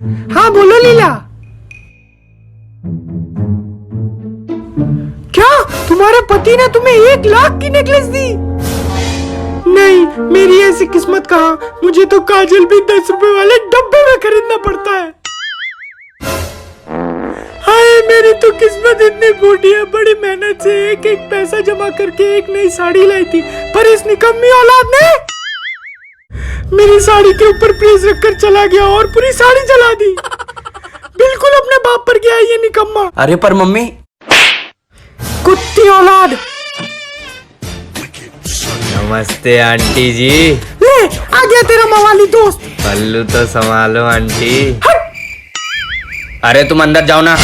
हाँ बोलो लीला। क्या तुम्हारे पति ने तुम्हें 1 लाख की नेकलेस दी? नहीं, मेरी ऐसी किस्मत कहाँ, मुझे तो काजल भी 10 रुपए वाले डब्बे में खरीदना पड़ता है। हाय मेरी तो किस्मत इतनी फूटी है, बड़ी मेहनत से एक एक पैसा जमा करके एक नई साड़ी लाई थी, पर इस निकम्मी औलाद ने मेरी साड़ी के ऊपर प्रेस रखकर चला गया और पूरी साड़ी जला दी। बिल्कुल अपने बाप पर गया ये निकम्मा। अरे पर मम्मी। कुत्ती औलाद। नमस्ते आंटी जी। ले आ गया तेरा मवाली दोस्त। पल्लू तो संभालो आंटी। अरे तुम अंदर जाओ ना।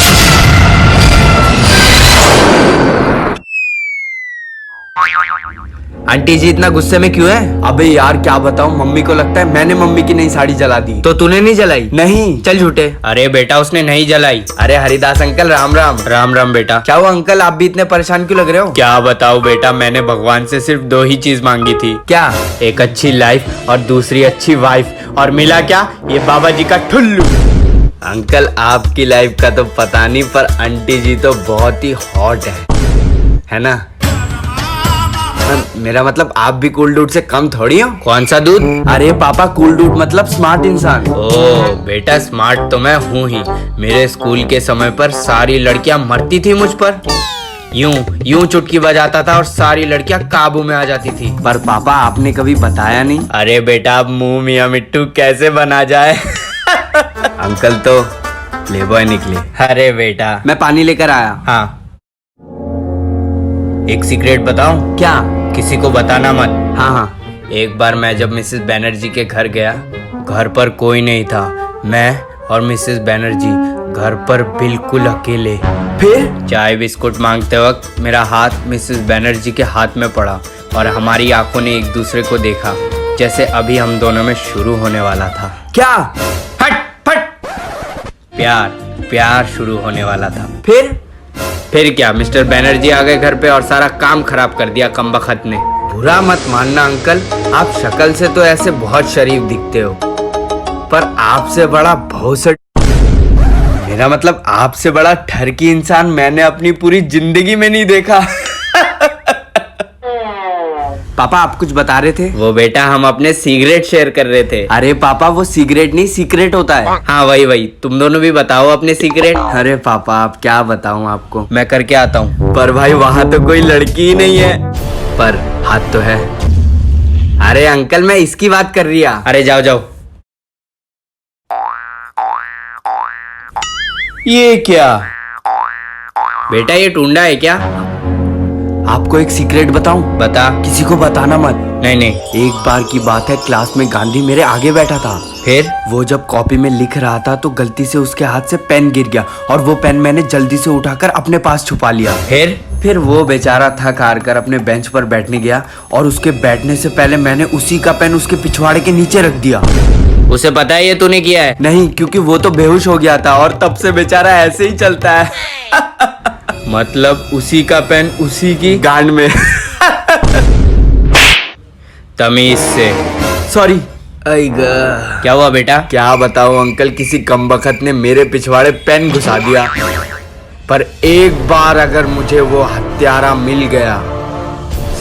आंटी जी इतना गुस्से में क्यों है? अबे यार क्या बताऊं, मम्मी को लगता है मैंने मम्मी की नई साड़ी जला दी। तो तूने नहीं जलाई? नहीं, चल झूठे। अरे बेटा उसने नहीं जलाई। अरे हरिदास अंकल राम राम। राम राम बेटा। क्या हुआ अंकल, आप भी इतने परेशान क्यों लग रहे हो? क्या बताऊं बेटा, मैंने भगवान से सिर्फ 2 ही चीज मांगी थी। क्या? एक अच्छी लाइफ और दूसरी अच्छी वाइफ, और मिला क्या? ये बाबा जी का ठुल्लू। अंकल आपकी लाइफ का तो पता नहीं, पर आंटी जी तो बहुत ही हॉट है ना? मेरा मतलब आप भी कूल डूड से कम थोड़ी हो। कौन सा दूध? अरे पापा कूल डूड मतलब स्मार्ट इंसान। ओ बेटा स्मार्ट तो मैं हूँ ही। मेरे स्कूल के समय पर सारी लड़कियां मरती थी मुझ पर। यूं यूं चुटकी बजाता था और सारी लड़कियां काबू में आ जाती थी। पर पापा आपने कभी बताया नहीं। अरे बेटा अब मुंह मियां मिट्टू कैसे बना जाए। अंकल तो प्लेबॉय निकले। अरे बेटा मैं पानी लेकर आया। हाँ एक सीक्रेट बताऊं? क्या? किसी को बताना मत। हाँ हाँ। एक बार मैं जब मिसेस बैनर्जी के घर गया, घर पर कोई नहीं था, मैं और मिसेस बैनर्जी घर पर बिल्कुल अकेले। फिर चाय बिस्कुट मांगते वक्त मेरा हाथ मिसेस बैनर्जी के हाथ में पड़ा और हमारी आंखों ने एक दूसरे को देखा, जैसे अभी हम दोनों में शुरू होने वाला था। क्या? फट फट। प्यार शुरू होने वाला था। फिर क्या, मिस्टर बैनर्जी आ गए घर पे और सारा काम खराब कर दिया कमबख्त ने। बुरा मत मानना अंकल, आप शक्ल से तो ऐसे बहुत शरीफ दिखते हो, पर आपसे बड़ा भौसड़, मेरा मतलब आपसे बड़ा ठरकी इंसान मैंने अपनी पूरी जिंदगी में नहीं देखा। पापा आप कुछ बता रहे थे? वो बेटा हम अपने सिगरेट शेयर कर रहे थे। अरे पापा वो सिगरेट नहीं सीक्रेट होता है। हाँ वही तुम दोनों भी बताओ अपने सीक्रेट। अरे पापा आप क्या बताऊं आपको, मैं करके आता हूँ। पर भाई वहाँ तो कोई लड़की ही नहीं है। पर हाथ तो है। अरे अंकल मैं इसकी बात कर रही हूँ। अरे जाओ। ये क्या बेटा, ये टूंडा है क्या? आपको एक सीक्रेट बताऊं? बता। किसी को बताना मत। नहीं। एक बार की बात है, क्लास में गांधी मेरे आगे बैठा था। फिर वो जब कॉपी में लिख रहा था तो गलती से उसके हाथ से पेन गिर गया और वो पेन मैंने जल्दी से उठाकर अपने पास छुपा लिया। फिर वो बेचारा थक हार कर अपने बेंच पर बैठने गया और उसके बैठने से पहले मैंने उसी का पेन उसके पिछवाड़े के नीचे रख दिया। उसे पता है ये तूने किया है? नहीं, क्योंकि वो तो बेहोश हो गया था और तब से बेचारा ऐसे ही चलता है। मतलब उसी का पेन उसी की गांड में। तमीज से। सॉरी। क्या हुआ बेटा? क्या बताऊं अंकल, किसी कमबख्त ने मेरे पिछवाड़े पेन घुसा दिया। पर एक बार अगर मुझे वो हत्यारा मिल गया,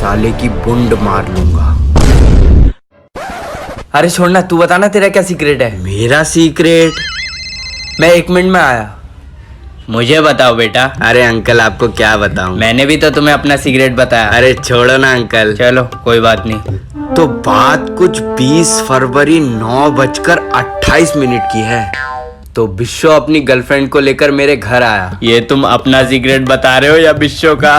साले की बुंड मार लूंगा। अरे छोड़ना, तू बताना तेरा क्या सीक्रेट है? मेरा सीक्रेट? मैं 1 मिनट में आया। मुझे बताओ बेटा। अरे अंकल आपको क्या बताऊं, मैंने भी तो तुम्हें अपना सीक्रेट बताया। अरे छोड़ो ना अंकल। चलो कोई बात नहीं। तो बात कुछ 20 फरवरी 9:28 की है। तो बिश्शो अपनी गर्लफ्रेंड को लेकर मेरे घर आया। ये तुम अपना सीक्रेट बता रहे हो या बिश्शो का?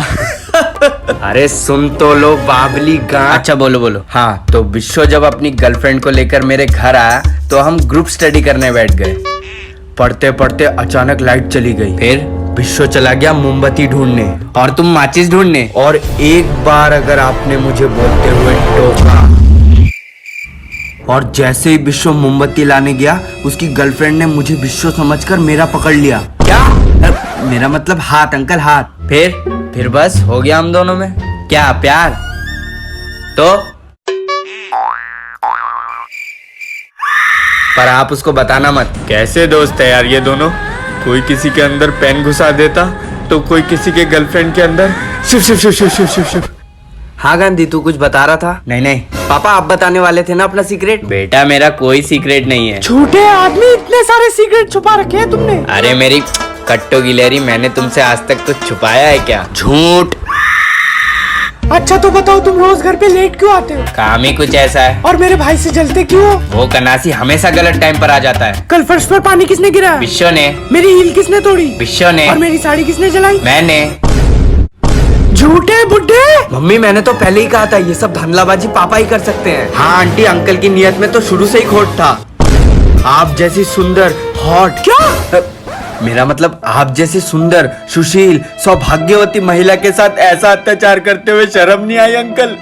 अरे सुन तो लो बाबली गां। अच्छा बोलो। हाँ तो बिश्शो जब अपनी गर्लफ्रेंड को लेकर मेरे घर आया तो हम ग्रुप स्टडी करने बैठ गए। पढ़ते पढ़ते अचानक लाइट चली गई। फिर बिश्शो चला गया मोमबत्ती ढूंढने और तुम माचिस ढूंढने। और एक बार अगर आपने मुझे बोलते हुए टोका और जैसे ही बिश्शो मोमबत्ती लाने गया, उसकी गर्लफ्रेंड ने मुझे बिश्शो समझकर मेरा पकड़ लिया। क्या? मेरा मतलब हाथ अंकल, हाथ। फिर बस हो गया हम दोनों में। क्या प्यार? तो पर आप उसको बताना मत। कैसे दोस्त है यार ये दोनों, कोई किसी के अंदर पेन घुसा देता तो कोई किसी के गर्लफ्रेंड के अंदर। शिव शिव शिव शिव शिव शिव शिव। हाँ गांधी, तू कुछ बता रहा था? नहीं पापा, आप बताने वाले थे ना अपना सीक्रेट। बेटा मेरा कोई सीक्रेट नहीं है। झूठे आदमी, इतने सारे सीक्रेट छुपा रखे हैं तुमने। अरे मेरी कट्टो गिलहरी, मैंने तुमसे आज तक कुछ छुपाया है क्या? झूठ। अच्छा तो बताओ, तुम रोज घर पे लेट क्यों आते हो? काम ही कुछ ऐसा है। और मेरे भाई से जलते क्यों हो? वो कनासी हमेशा गलत टाइम पर आ जाता है। कल फर्श पर पानी किसने गिराया? बिश्शो ने। मेरी हील किसने तोड़ी? बिश्शो ने। और मेरी साड़ी किसने जलाई? मैंने। झूठे बुड्ढे। मम्मी मैंने तो पहले ही कहा था, ये सब धंधलाबाजी पापा ही कर सकते हैं। हाँ आंटी, अंकल की नियत में तो शुरू से ही खोट था। आप जैसी सुंदर, हॉट। क्या? मेरा मतलब आप जैसी सुंदर, सुशील, सौभाग्यवती महिला के साथ ऐसा अत्याचार करते हुए शर्म नहीं आई अंकल?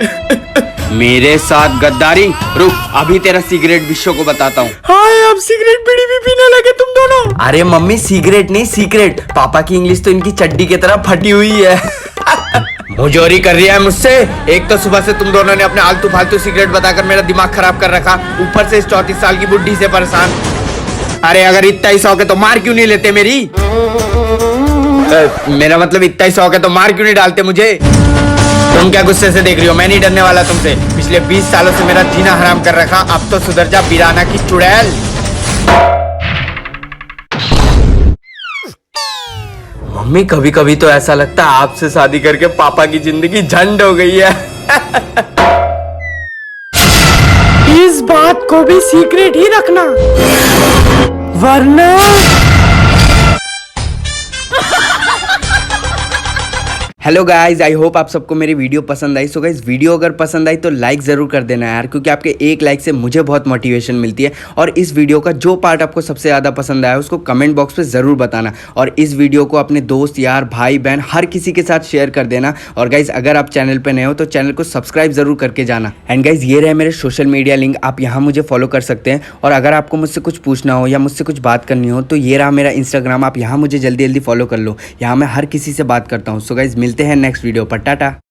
मेरे साथ गद्दारी। रुक, अभी तेरा सिगरेट विश्व को बताता हूँ। हाँ, अब सिगरेट बीड़ी भी पीने लगे तुम दोनों। अरे मम्मी, सिगरेट नहीं सीक्रेट। पापा की इंग्लिश तो इनकी चड्डी की तरह फटी हुई है। मुजोरी कर रही है मुझसे। एक तो सुबह से तुम दोनों ने अपने आलतू फालतू सिगरेट बताकर मेरा दिमाग खराब कर रखा, ऊपर से इस 34 साल की बुढ़ी से परेशान। अरे अगर इतना ही शौक है तो मार क्यों नहीं लेते मेरी? मेरा मतलब इतना ही शौक है तो मार क्यों नहीं डालते मुझे? तुम क्या गुस्से से देख रही हो? मैं नहीं डरने वाला तुमसे। पिछले 20 सालों से मेरा जीना हराम कर रखा, अब तो सुधर जा बिराना की चुड़ैल। मम्मी कभी कभी तो ऐसा लगता है आपसे शादी करके पापा की जिंदगी झंड हो गई है। इस बात को भी सीक्रेट ही रखना, वरना। हेलो गाइज, आई होप आप सबको मेरी वीडियो पसंद आई। सो गाइज, वीडियो अगर पसंद आई तो लाइक ज़रूर कर देना यार, क्योंकि आपके एक लाइक से मुझे बहुत मोटिवेशन मिलती है। और इस वीडियो का जो पार्ट आपको सबसे ज़्यादा पसंद आया उसको कमेंट बॉक्स पे ज़रूर बताना। और इस वीडियो को अपने दोस्त, यार, भाई बहन हर किसी के साथ शेयर कर देना। और गाइज, अगर आप चैनल पर नए हो तो चैनल को सब्सक्राइब ज़रूर करके जाना। एंड गाइज, ये रहे मेरे सोशल मीडिया लिंक, आप यहाँ मुझे फॉलो कर सकते हैं। और अगर आपको मुझसे कुछ पूछना हो या मुझसे कुछ बात करनी हो तो ये रहा मेरा इंस्टाग्राम, आप यहाँ मुझे जल्दी जल्दी फॉलो कर लो। यहाँ मैं हर किसी से बात करता हूँ। सो गाइज, मिलते हैं नेक्स्ट वीडियो पर। टाटा।